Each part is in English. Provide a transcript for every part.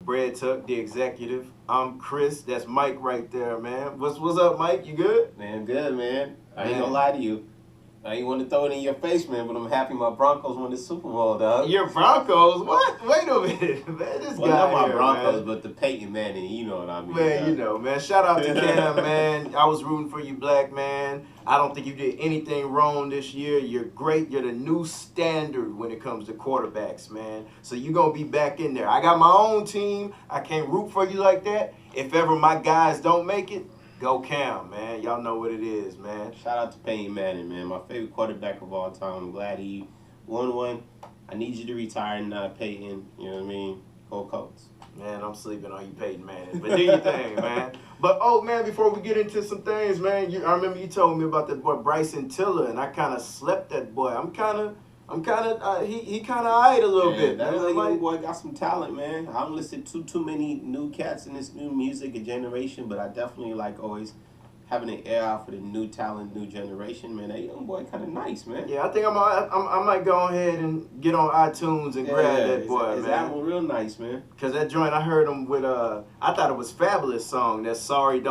Bread Tuck, the executive. I'm Chris. That's Mike right there, man. What's up, Mike? You good? Man, good, man. I ain't Man. gonna lie to you. I ain't want to throw it in your face, man, but I'm happy my Broncos won the Super Bowl, dog. Your Broncos? What? Wait a minute, man. This Well, guy not my here, Broncos, man. but the Peyton Manning, you know what I mean. Man, dog. you know, man. Shout out to Cam, man. I was rooting for you, black man. I don't think you did anything wrong this year. You're great. You're the new standard when it comes to quarterbacks, man. So you're going to be back in there. I got my own team. I can't root for you like that. If ever my guys don't make it, go Cam, man. Y'all know what it is, man. Shout out to Peyton Manning, man. My favorite quarterback of all time. I'm glad he won one. I need you to retire, not Peyton. You know what I mean? Go Colts. Man, I'm sleeping on you, Peyton Manning. But do your thing, man. But, oh, man, before we get into some things, man, I remember you told me about that boy Bryson Tiller, and I kind of slept that boy. He kind of eyed a little bit, That man. young Like, boy got some talent, man. I don't listen to too many new cats in this new music generation, but I definitely like always having an ear out for the new talent, new generation, man. That young boy kind of nice, man. yeah, I think I might go ahead and get on iTunes and grab that boy, his man. album real nice, man. Cause that joint I heard him with I thought it was Fabulous song. That sorry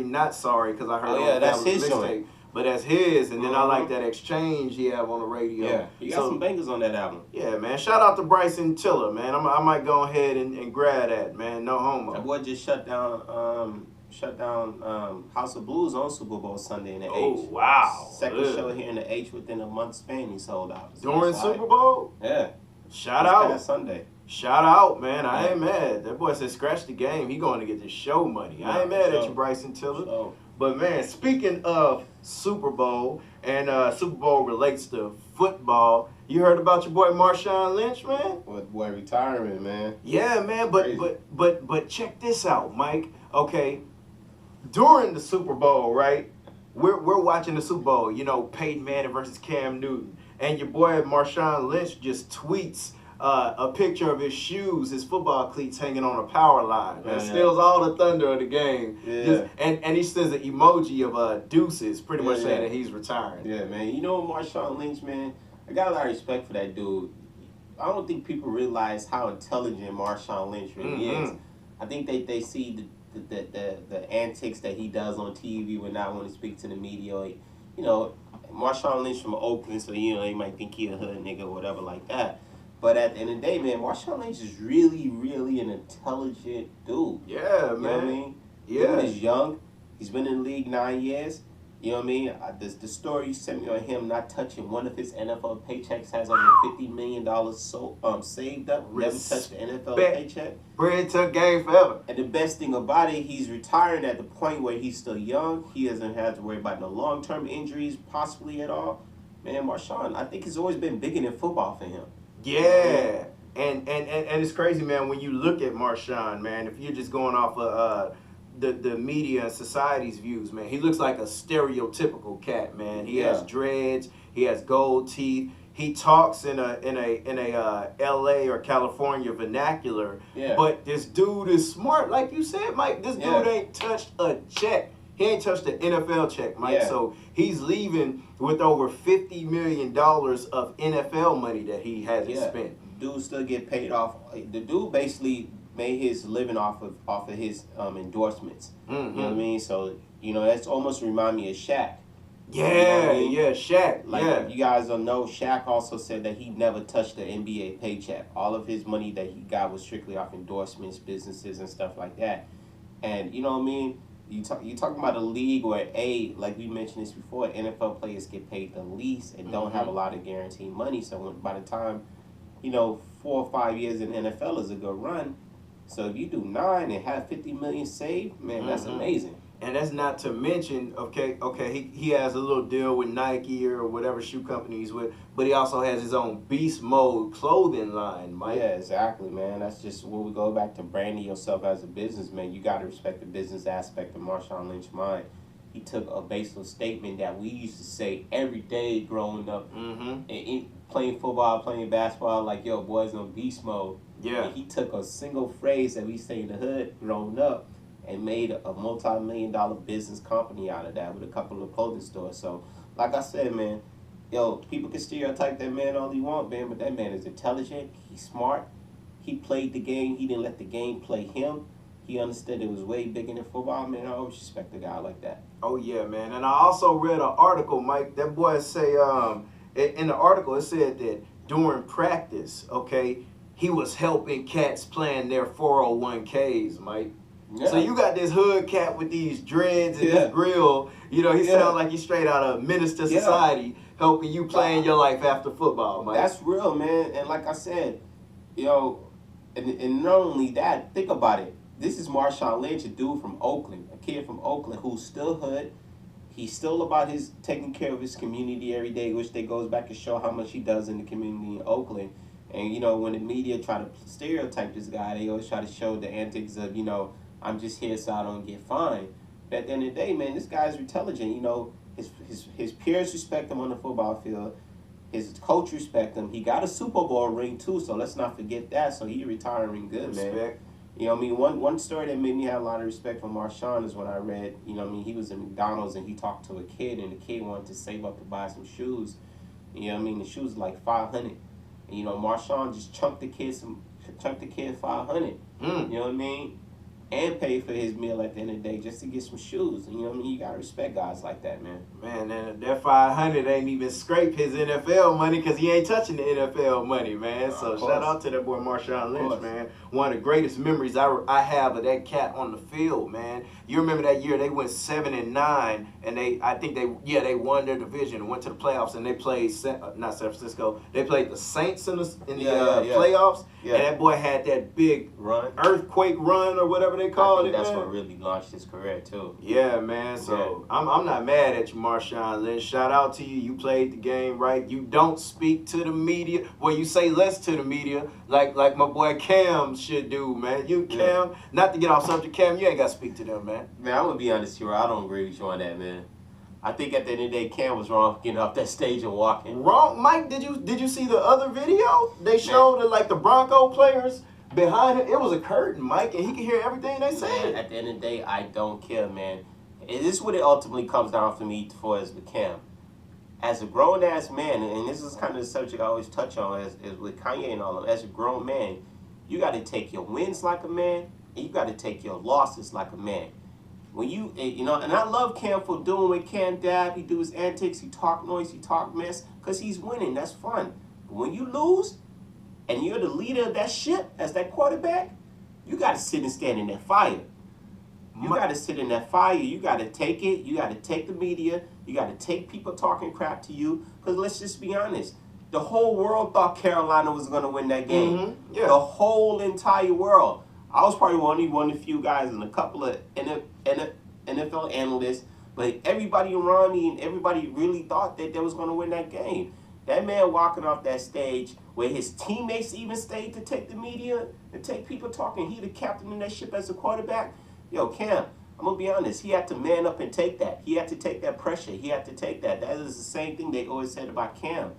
not sorry. Cause I heard Oh, it yeah, on that's Fabulous his mixtape. joint. But that's his, and then I like Mhm. that exchange he have on the radio. Yeah, he got some bangers on that album. Yeah, man. Shout out to Bryson Tiller, man. I might go ahead and grab that, man. No homo. That boy just shut down House of Blues on Super Bowl Sunday in the Oh, H. wow. Second Ugh. show here in the H within a month span. He sold out. So During it's like- Super Bowl? Yeah. Shout This out. past Sunday. Shout out, man. I Yeah. ain't mad. That boy said scratch the game. He going to get the show money. I Yeah, ain't mad at so- you, Bryson Tiller. So, But man, speaking of Super Bowl, and Super Bowl relates to football, you heard about your boy Marshawn Lynch, man? with boy retiring, man. Yeah, man. Crazy. But check this out, Mike. Okay, during the Super Bowl, right? We're watching the Super Bowl. You know, Peyton Manning versus Cam Newton, and your boy Marshawn Lynch just tweets a picture of his shoes, his football cleats hanging on a power line. That Yeah. steals all the thunder of the game. Yeah. And he sends an emoji of deuces, pretty much Yeah, saying yeah. that he's retiring. Yeah, man. You know Marshawn Lynch, man? I got a lot of respect for that dude. I don't think people realize how intelligent Marshawn Lynch really is. Mhm. I think they see the antics that he does on TV when not want to speak to the media. You know, Marshawn Lynch from Oakland, so you know they might think he a hood nigga or whatever like that. But at the end of the day, man, Marshawn Lynch is really, really an intelligent dude. Yeah, You know what I man. mean? Yeah. Dude is young. He's been in the league 9 years. You know what I mean? The story you sent me on him not touching one of his NFL paychecks has over $50 million saved up. Never touched the NFL Respect. paycheck. Bread Tuck game forever. And the best thing about it, he's retiring at the point where he's still young. He doesn't have to worry about no long-term injuries, possibly at all. Man, Marshawn, I think it's always been bigger than football for him. Yeah. And it's crazy, man, when you look at Marshawn, man, if you're just going off of the media and society's views, man, he looks like a stereotypical cat, man. He has Yeah. dreads, he has gold teeth. He talks in a LA or California vernacular. Yeah. But this dude is smart, like you said, Mike. This Yeah. dude ain't touched a check. He ain't touched the NFL check, Mike. Yeah. So he's leaving with over $50 million of NFL money that he hasn't Yeah. spent. Dude still get paid off. The dude basically made his living off of his endorsements. Mm-hmm. You know what I mean? So, you know, that's almost remind me of Shaq. Yeah, You know what I mean? yeah, Shaq. Like, yeah. you guys don't know, Shaq also said that he never touched the NBA paycheck. All of his money that he got was strictly off endorsements, businesses, and stuff like that. And, you know what I mean? You talking about a league where, like we mentioned this before, NFL players get paid the least and don't have a lot of guaranteed money. So by the time, 4 or 5 years in NFL is a good run. So if you do 9 and have 50 million saved, man, that's amazing. And that's not to mention, okay, he has a little deal with Nike or whatever shoe company he's with, but he also has his own Beast Mode clothing line, Mike. Yeah, exactly, man. That's just where we go back to branding yourself as a businessman. You got to respect the business aspect of Marshawn Lynch mind. He took a baseless statement that we used to say every day growing up, and playing football, playing basketball, like, yo, boys on beast mode. Yeah. And he took a single phrase that we say in the hood growing up and made a multi-million-dollar business company out of that with a couple of clothing stores. So, like I said, man, yo, people can stereotype that man all they want, man, but that man is intelligent, he's smart, He played the game. He didn't let the game play him. He understood it was way bigger than football. Man, I always respect a guy like that. Oh yeah, man. And I also read an article, Mike. That boy say in the article it said that during practice, okay, he was helping cats plan their 401ks, Mike. Yeah. So you got this hood cat with these dreads and Yeah. this grill. You know, he Yeah. sounds like he's straight out of Minister Yeah. Society, helping you plan your life after football, Mike. That's real, man. And like I said, you know, and not only that, think about it. This is Marshawn Lynch, a dude from Oakland, a kid from Oakland who's still hood. He's still about his taking care of his community every day, which they goes back to show how much he does in the community in Oakland. And you know, when the media try to stereotype this guy, they always try to show the antics of, you know, I'm just here so I don't get fined. But at the end of the day, man, this guy's intelligent. You know, his peers respect him on the football field. His coach respect him. He got a Super Bowl ring too, so let's not forget that. So he retiring good, man. Respect. You know what I mean? One story that made me have a lot of respect for Marshawn is when I read, you know what I mean, he was in McDonald's and he talked to a kid and the kid wanted to save up to buy some shoes. You know what I mean? The shoes were like $500. And you know, Marshawn just chunked the kid $500. You know what I mean? And paid for his meal at the end of the day just to get some shoes. You know what I mean? You gotta respect guys like that, man. Man, and that 500 ain't even scrape his NFL money because he ain't touching the NFL money, man. So shout out to that boy Marshawn Lynch, man. One of the greatest memories I have of that cat on the field, man. You remember that year they went 7-9, and they won their division and went to the playoffs, and they played not San Francisco, they played the Saints in the playoffs, and that boy had that big earthquake run or whatever they called it. That's man. what really launched his career too. Yeah, man. So I'm not mad at you, Marshawn Lynch. Shout out to you. You played the game right. You don't speak to the media. Well, you say less to the media, like my boy Cam should do, man. You Cam, not to get off subject, Cam, you ain't got to speak to them, man. Man, I'm gonna be honest here. I don't agree with you on that, man. I think at the end of the day, Cam was wrong for getting off that stage and walking. Wrong, Mike. Did you see the other video? They showed the Bronco players behind him. It was a curtain, Mike, and he could hear everything they said. Man, at the end of the day, I don't care, man. And this is what it ultimately comes down for me for as with Cam. As a grown ass man, and this is kind of the subject I always touch on as with Kanye and all of them. As a grown man, you got to take your wins like a man, and you got to take your losses like a man. When you know, and I love Cam for doing what Cam dab. He do his antics, he talk noise, he talk mess, because he's winning. That's fun. But when you lose, and you're the leader of that ship as that quarterback, you got to sit and stand in that fire. You got to sit in that fire. You got to take it. You got to take the media. You got to take people talking crap to you. Because let's just be honest. The whole world thought Carolina was going to win that game. Mm-hmm. Yeah. The whole entire world. I was probably only one of the few guys and a couple of NFL analysts. But everybody around me and everybody really thought that they was going to win that game. That man walking off that stage where his teammates even stayed to take the media and take people talking. He the captain in that ship as a quarterback. Yo, Cam, I'm going to be honest. He had to man up and take that. He had to take that pressure. He had to take that. That is the same thing they always said about Cam.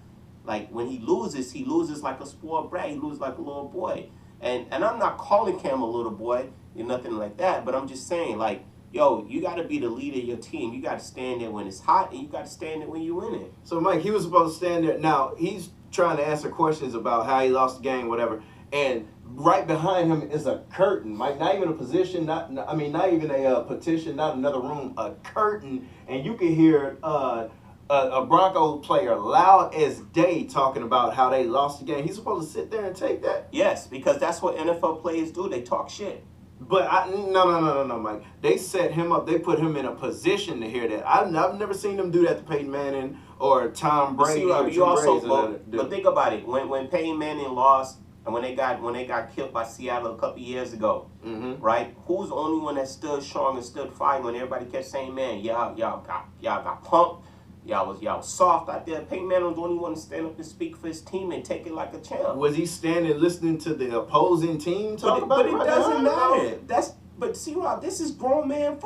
Like, when he loses like a spoiled brat. He loses like a little boy. And I'm not calling Cam a little boy or nothing like that, but I'm just saying, like, yo, you got to be the leader of your team. You got to stand there when it's hot, and you got to stand there when you win it. So, Mike, he was supposed to stand there. Now, he's trying to answer questions about how he lost the game, whatever. And right behind him is a curtain, Mike. Not even a position, not even a petition, not another room, a curtain. And you can hear a Bronco player loud as day talking about how they lost the game. He's supposed to sit there and take that? Yes, because that's what NFL players do. They talk shit. But no, Mike. They set him up. They put him in a position to hear that. I've never seen them do that to Peyton Manning or Tom Brady. But think about it. When Peyton Manning lost and when they got killed by Seattle a couple years ago, right? Who's the only one that stood strong and stood fine when everybody kept saying, "Man, y'all got pumped. Y'all was soft out there." Peyton Manning was the only one to stand up and speak for his team and take it like a champ. Was he standing listening to the opposing team talk about it? But it doesn't matter. But see, Rob, this is grown man